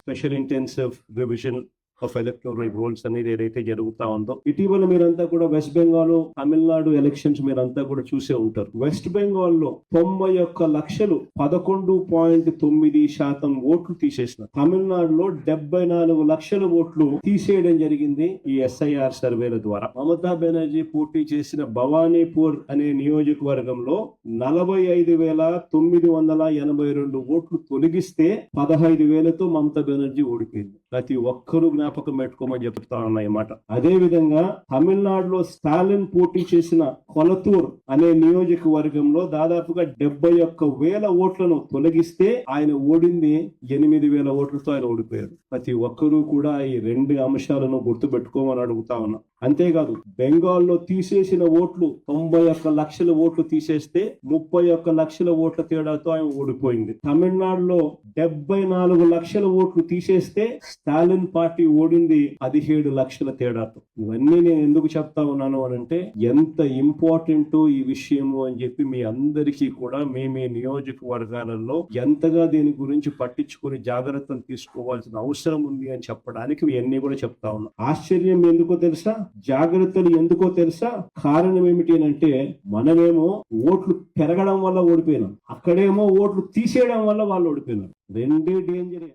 Special intensive revision of electoral rolls అనేది ఏదైతే జరుగుతా ఉందో, ఇటీవల మీరంతా కూడా వెస్ట్ బెంగాల్, తమిళనాడు ఎలక్షన్స్ మీరంతా కూడా చూసే ఉంటారు. వెస్ట్ బెంగాల్ లో 91,00,000 11.9% ఓట్లు తీసేసిన, తమిళనాడులో 74,00,000 ఓట్లు తీసేయడం జరిగింది ఈ SIR సర్వేల ద్వారా. మమతా బెనర్జీ పోటీ చేసిన భవానీపూర్ అనే నియోజకవర్గంలో 45,982 ఓట్లు తొలగిస్తే 15,000తో మమతా బెనర్జీ ఓడిపోయింది. ప్రతి ఒక్కరూ జ్ఞాపకం పెట్టుకోమని చెప్తా ఉన్నమాట. అదే విధంగా తమిళనాడులో స్టాలిన్ పోటీ చేసిన కొలతూర్ అనే నియోజకవర్గంలో దాదాపుగా 71,000 ఓట్లను తొలగిస్తే ఆయన ఓడింది 8,000 ఓట్లతో ఆయన ఓడిపోయారు. ప్రతి ఒక్కరూ కూడా ఈ రెండు అంశాలను గుర్తుపెట్టుకోమని అడుగుతా ఉన్నా. అంతేకాదు, బెంగాల్లో తీసేసిన ఓట్లు 91,00,000 ఓట్లు తీసేస్తే 31,00,000 ఓట్ల తేడాతో ఆయన ఓడిపోయింది. తమిళనాడులో 74,00,000 ఓట్లు తీసేస్తే స్టాలిన్ పార్టీ ఓడింది 17,00,000 తేడాతో. ఇవన్నీ నేను ఎందుకు చెప్తా ఉన్నాను అనంటే, ఎంత ఇంపార్టెంట్ ఈ విషయము అని చెప్పి మీ అందరికీ కూడా మీ నియోజకవర్గాలలో ఎంతగా దీని గురించి పట్టించుకుని జాగ్రత్తలు తీసుకోవాల్సిన అవసరం ఉంది అని చెప్పడానికి ఇవన్నీ కూడా చెప్తా ఉన్నా. ఆశ్చర్యం ఎందుకో తెలుసా, జాగ్రత్తలు ఎందుకో తెలుసా? కారణం ఏమిటి అంటే, మనమేమో ఓట్లు పెరగడం వల్ల ఓడిపోయినాం, అక్కడేమో ఓట్లు తీసేయడం వల్ల వాళ్ళు ఓడిపోయినారు. రెండే డేంజరే.